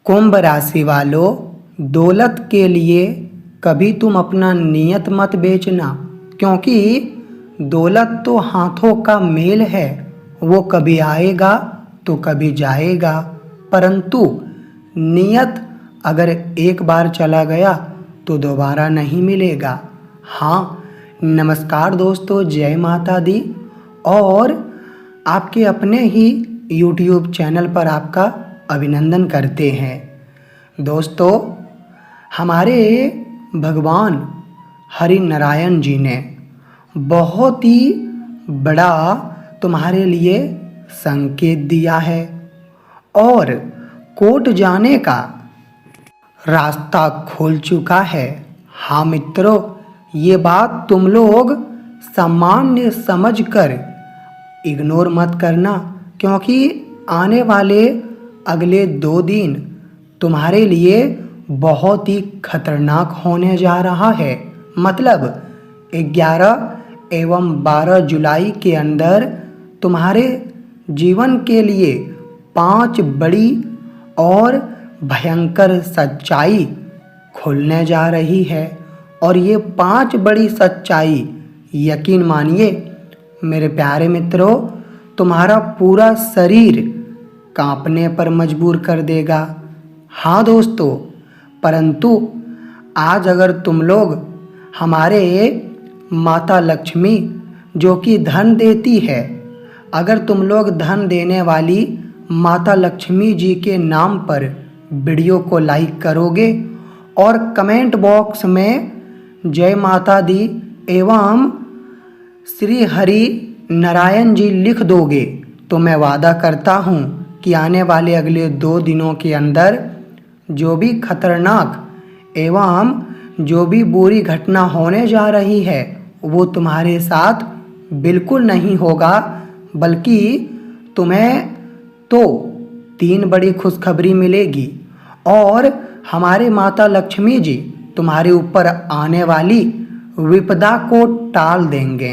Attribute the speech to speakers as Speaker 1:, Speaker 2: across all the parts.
Speaker 1: कुंभ राशि वालों, दौलत के लिए कभी तुम अपना नियत मत बेचना, क्योंकि दौलत तो हाथों का मेल है। वो कभी आएगा तो कभी जाएगा, परंतु नियत अगर एक बार चला गया तो दोबारा नहीं मिलेगा। हाँ, नमस्कार दोस्तों, जय माता दी। और आपके अपने ही YouTube चैनल पर आपका अभिनंदन करते हैं। दोस्तों, हमारे भगवान हरि नारायण जी ने बहुत ही बड़ा तुम्हारे लिए संकेत दिया है और कोर्ट जाने का रास्ता खुल चुका है। हाँ मित्रों, ये बात तुम लोग सामान्य समझकर इग्नोर मत करना, क्योंकि आने वाले अगले 2 दिन तुम्हारे लिए बहुत ही खतरनाक होने जा रहा है। मतलब 11 एवं 12 जुलाई के अंदर तुम्हारे जीवन के लिए 5 बड़ी और भयंकर सच्चाई खुलने जा रही है। और ये 5 बड़ी सच्चाई, यकीन मानिए मेरे प्यारे मित्रों, तुम्हारा पूरा शरीर कांपने पर मजबूर कर देगा। हाँ दोस्तों, परंतु आज अगर तुम लोग हमारे माता लक्ष्मी, जो कि धन देती है, अगर तुम लोग धन देने वाली माता लक्ष्मी जी के नाम पर वीडियो को लाइक करोगे और कमेंट बॉक्स में जय माता दी एवं श्री हरि नारायण जी लिख दोगे, तो मैं वादा करता हूँ कि आने वाले अगले 2 दिनों के अंदर जो भी खतरनाक एवं जो भी बुरी घटना होने जा रही है वो तुम्हारे साथ बिल्कुल नहीं होगा, बल्कि तुम्हें तो 3 बड़ी खुशखबरी मिलेगी और हमारे माता लक्ष्मी जी तुम्हारे ऊपर आने वाली विपदा को टाल देंगे।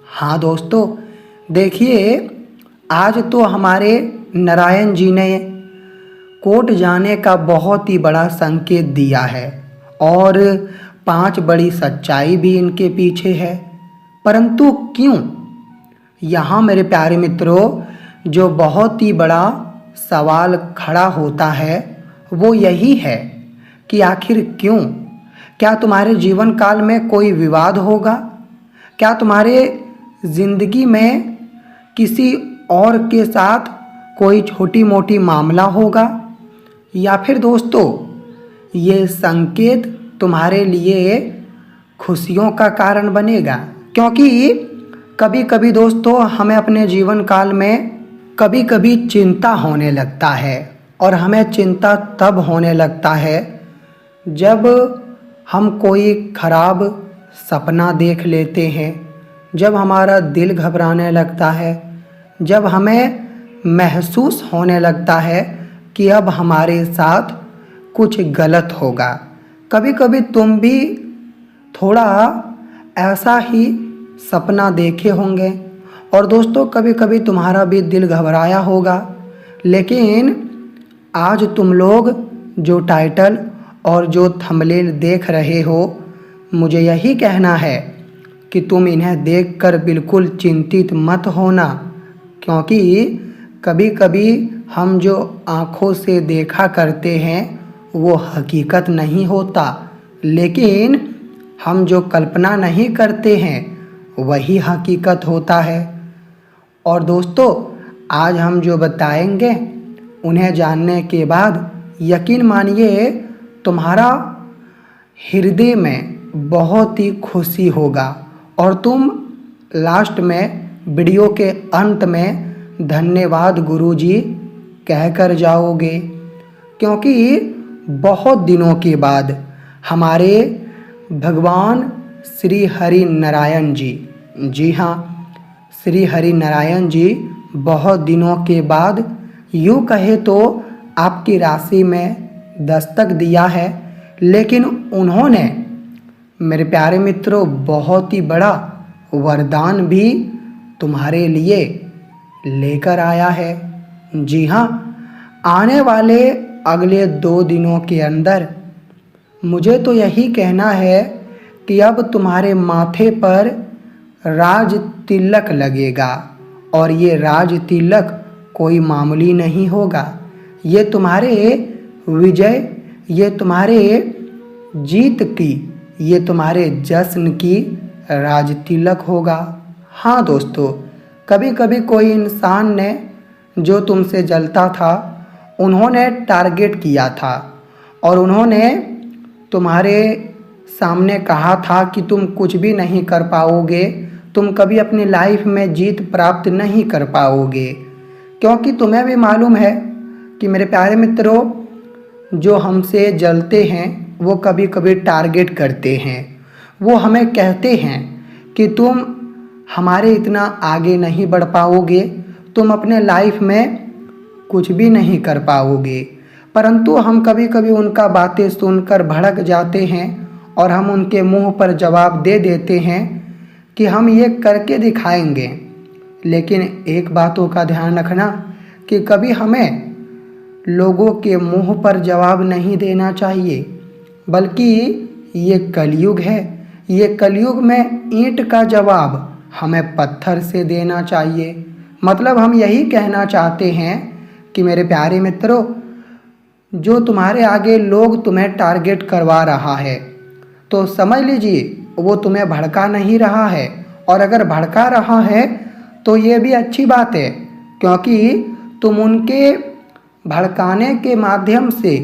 Speaker 1: हाँ दोस्तों, देखिए, आज तो हमारे नारायण जी ने कोर्ट जाने का बहुत ही बड़ा संकेत दिया है और 5 बड़ी सच्चाई भी इनके पीछे है। परंतु क्यों? यहाँ मेरे प्यारे मित्रों, जो बहुत ही बड़ा सवाल खड़ा होता है वो यही है कि आखिर क्यों? क्या तुम्हारे जीवन काल में कोई विवाद होगा? क्या तुम्हारे ज़िंदगी में किसी और के साथ कोई छोटी मोटी मामला होगा? या फिर दोस्तों, ये संकेत तुम्हारे लिए खुशियों का कारण बनेगा? क्योंकि कभी कभी दोस्तों, हमें अपने जीवन काल में कभी कभी चिंता होने लगता है, और हमें चिंता तब होने लगता है जब हम कोई खराब सपना देख लेते हैं, जब हमारा दिल घबराने लगता है, जब हमें महसूस होने लगता है कि अब हमारे साथ कुछ गलत होगा। कभी कभी तुम भी थोड़ा ऐसा ही सपना देखे होंगे और दोस्तों कभी कभी तुम्हारा भी दिल घबराया होगा। लेकिन आज तुम लोग जो टाइटल और जो थंबनेल देख रहे हो, मुझे यही कहना है कि तुम इन्हें देखकर बिल्कुल चिंतित मत होना, क्योंकि कभी कभी हम जो आँखों से देखा करते हैं वो हकीकत नहीं होता, लेकिन हम जो कल्पना नहीं करते हैं वही हकीकत होता है। और दोस्तों, आज हम जो बताएंगे उन्हें जानने के बाद यकीन मानिए तुम्हारा हृदय में बहुत ही खुशी होगा और तुम लास्ट में वीडियो के अंत में धन्यवाद गुरुजी कहकर जाओगे, क्योंकि बहुत दिनों के बाद हमारे भगवान श्री हरि नारायण जी, जी हाँ, श्री हरि नारायण जी बहुत दिनों के बाद, यूँ कहे तो आपकी राशि में दस्तक दिया है, लेकिन उन्होंने मेरे प्यारे मित्रों बहुत ही बड़ा वरदान भी तुम्हारे लिए लेकर आया है। जी हाँ, आने वाले अगले 2 दिनों के अंदर। मुझे तो यही कहना है कि अब तुम्हारे माथे पर राज तिलक लगेगा, और ये राज तिलक कोई मामूली नहीं होगा। ये तुम्हारे विजय, ये तुम्हारे जीत की, ये तुम्हारे जश्न की राज तिलक होगा। हाँ दोस्तों, कभी कभी कोई इंसान ने जो तुमसे जलता था, उन्होंने टारगेट किया था और उन्होंने तुम्हारे सामने कहा था कि तुम कुछ भी नहीं कर पाओगे, तुम कभी अपनी लाइफ में जीत प्राप्त नहीं कर पाओगे। क्योंकि तुम्हें भी मालूम है कि मेरे प्यारे मित्रों, जो हमसे जलते हैं वो कभी कभी टारगेट करते हैं। वो हमें कहते हैं कि तुम हमारे इतना आगे नहीं बढ़ पाओगे, तुम अपने लाइफ में कुछ भी नहीं कर पाओगे। परंतु हम कभी कभी उनका बातें सुनकर भड़क जाते हैं और हम उनके मुंह पर जवाब दे देते हैं कि हम ये करके दिखाएंगे। लेकिन एक बातों का ध्यान रखना कि कभी हमें लोगों के मुंह पर जवाब नहीं देना चाहिए, बल्कि ये कलयुग है। ये कलयुग में ईंट का जवाब हमें पत्थर से देना चाहिए। मतलब हम यही कहना चाहते हैं कि मेरे प्यारे मित्रों, जो तुम्हारे आगे लोग तुम्हें टारगेट करवा रहा है, तो समझ लीजिए वो तुम्हें भड़का नहीं रहा है। और अगर भड़का रहा है तो ये भी अच्छी बात है, क्योंकि तुम उनके भड़काने के माध्यम से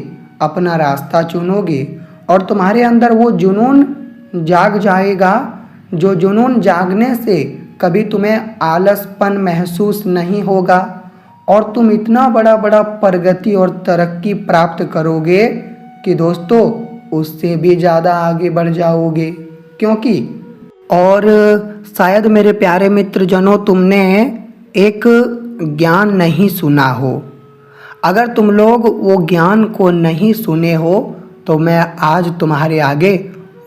Speaker 1: अपना रास्ता चुनोगे और तुम्हारे अंदर वो जुनून जाग जाएगा, जो जुनून जागने से कभी तुम्हें आलसपन महसूस नहीं होगा और तुम इतना बड़ा बड़ा प्रगति और तरक्की प्राप्त करोगे कि दोस्तों उससे भी ज़्यादा आगे बढ़ जाओगे। क्योंकि और शायद मेरे प्यारे मित्रजनों, तुमने एक ज्ञान नहीं सुना हो। अगर तुम लोग वो ज्ञान को नहीं सुने हो तो मैं आज तुम्हारे आगे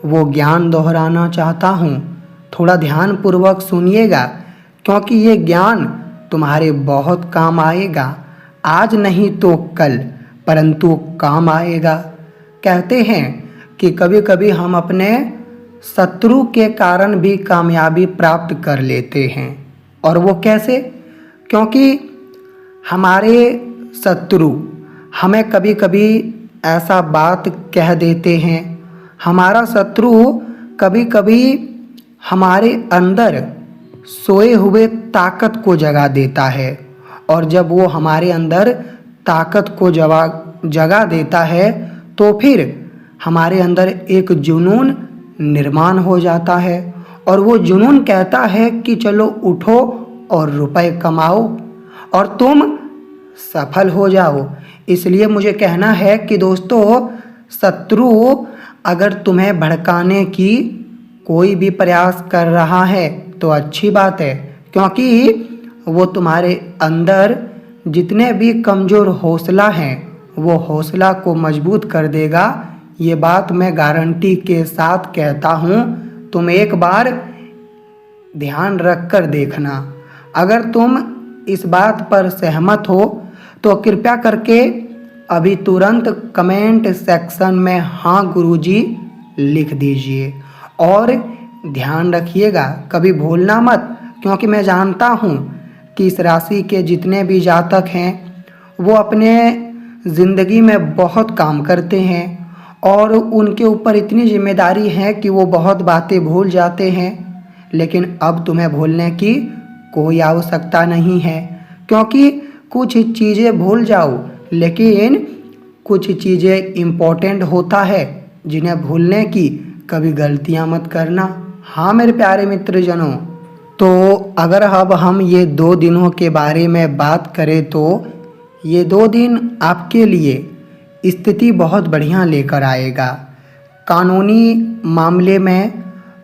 Speaker 1: वो ज्ञान दोहराना चाहता हूँ। थोड़ा ध्यानपूर्वक सुनिएगा, क्योंकि ये ज्ञान तुम्हारे बहुत काम आएगा। आज नहीं तो कल, परंतु काम आएगा। कहते हैं कि कभी कभी हम अपने शत्रु के कारण भी कामयाबी प्राप्त कर लेते हैं। और वो कैसे? क्योंकि हमारे शत्रु हमें कभी कभी ऐसा बात कह देते हैं। हमारा शत्रु कभी कभी हमारे अंदर सोए हुए ताकत को जगा देता है, और जब वो हमारे अंदर ताकत को जगा देता है तो फिर हमारे अंदर एक जुनून निर्माण हो जाता है, और वो जुनून कहता है कि चलो उठो और रुपए कमाओ और तुम सफल हो जाओ। इसलिए मुझे कहना है कि दोस्तों, शत्रु अगर तुम्हें भड़काने की कोई भी प्रयास कर रहा है तो अच्छी बात है, क्योंकि वो तुम्हारे अंदर जितने भी कमज़ोर हौसला हैं वो हौसला को मजबूत कर देगा। ये बात मैं गारंटी के साथ कहता हूँ। तुम एक बार ध्यान रख कर देखना। अगर तुम इस बात पर सहमत हो तो कृपया करके अभी तुरंत कमेंट सेक्शन में हाँ गुरुजी लिख दीजिए। और ध्यान रखिएगा, कभी भूलना मत, क्योंकि मैं जानता हूँ कि इस राशि के जितने भी जातक हैं वो अपने ज़िंदगी में बहुत काम करते हैं और उनके ऊपर इतनी जिम्मेदारी है कि वो बहुत बातें भूल जाते हैं। लेकिन अब तुम्हें भूलने की कोई आवश्यकता नहीं है, क्योंकि कुछ चीज़ें भूल जाओ, लेकिन कुछ चीज़ें इम्पोर्टेंट होता है जिन्हें भूलने की कभी गलतियां मत करना। हाँ मेरे प्यारे मित्रजनों, तो अगर अब हम ये 2 दिनों के बारे में बात करें तो ये 2 दिन आपके लिए स्थिति बहुत बढ़िया लेकर आएगा। कानूनी मामले में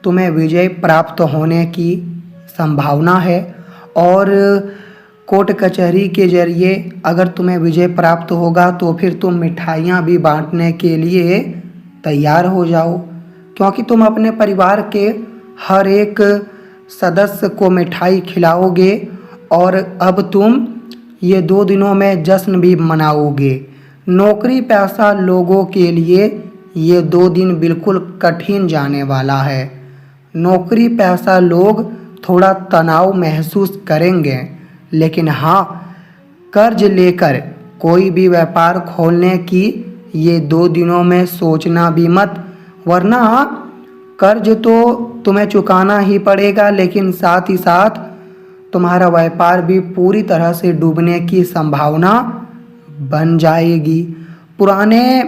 Speaker 1: तुम्हें विजय प्राप्त होने की संभावना है, और कोर्ट कचहरी के जरिए अगर तुम्हें विजय प्राप्त होगा तो फिर तुम मिठाइयाँ भी बांटने के लिए तैयार हो जाओ, क्योंकि तुम अपने परिवार के हर एक सदस्य को मिठाई खिलाओगे और अब तुम ये 2 दिनों में जश्न भी मनाओगे। नौकरी पेशा लोगों के लिए ये 2 दिन बिल्कुल कठिन जाने वाला है। नौकरी पेशा लोग थोड़ा तनाव महसूस करेंगे, लेकिन हाँ, कर्ज लेकर कोई भी व्यापार खोलने की ये 2 दिनों में सोचना भी मत, वरना कर्ज तो तुम्हें चुकाना ही पड़ेगा, लेकिन साथ ही साथ तुम्हारा व्यापार भी पूरी तरह से डूबने की संभावना बन जाएगी। पुराने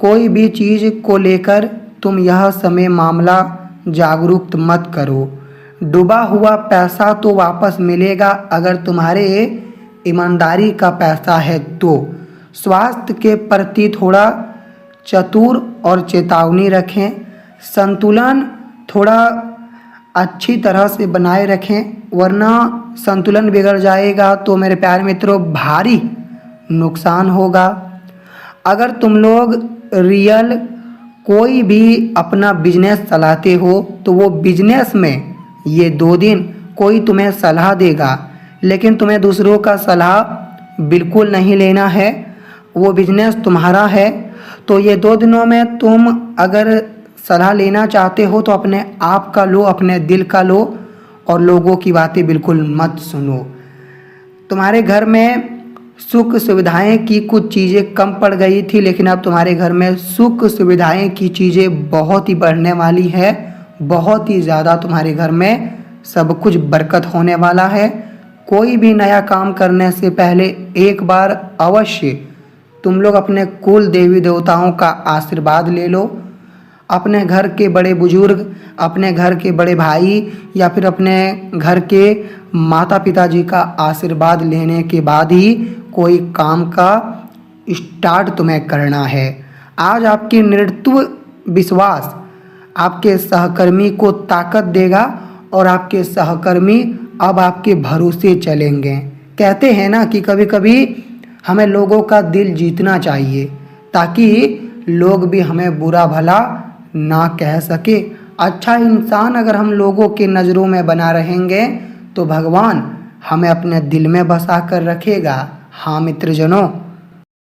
Speaker 1: कोई भी चीज़ को लेकर तुम यह समय मामला जागरूक मत करो। डूबा हुआ पैसा तो वापस मिलेगा अगर तुम्हारे ईमानदारी का पैसा है तो। स्वास्थ्य के प्रति थोड़ा चतुर और चेतावनी रखें। संतुलन थोड़ा अच्छी तरह से बनाए रखें, वरना संतुलन बिगड़ जाएगा तो मेरे प्यारे मित्रों भारी नुकसान होगा। अगर तुम लोग रियल कोई भी अपना बिजनेस चलाते हो तो वो बिजनेस में ये 2 दिन कोई तुम्हें सलाह देगा, लेकिन तुम्हें दूसरों का सलाह बिल्कुल नहीं लेना है। वो बिजनेस तुम्हारा है, तो ये 2 दिनों में तुम अगर सलाह लेना चाहते हो तो अपने आप का लो, अपने दिल का लो, और लोगों की बातें बिल्कुल मत सुनो। तुम्हारे घर में सुख सुविधाएं की कुछ चीज़ें कम पड़ गई थी, लेकिन अब तुम्हारे घर में सुख सुविधाएं की चीज़ें बहुत ही बढ़ने वाली है। बहुत ही ज़्यादा तुम्हारे घर में सब कुछ बरकत होने वाला है। कोई भी नया काम करने से पहले एक बार अवश्य तुम लोग अपने कुल देवी देवताओं का आशीर्वाद ले लो। अपने घर के बड़े बुजुर्ग, अपने घर के बड़े भाई या फिर अपने घर के माता पिताजी का आशीर्वाद लेने के बाद ही कोई काम का स्टार्ट तुम्हें करना है। आज आपकी नेतृत्व विश्वास आपके सहकर्मी को ताकत देगा और आपके सहकर्मी अब आपके भरोसे चलेंगे। कहते हैं ना कि कभी कभी हमें लोगों का दिल जीतना चाहिए ताकि लोग भी हमें बुरा भला ना कह सके। अच्छा इंसान अगर हम लोगों के नज़रों में बना रहेंगे तो भगवान हमें अपने दिल में बसा कर रखेगा। हाँ मित्रजनों,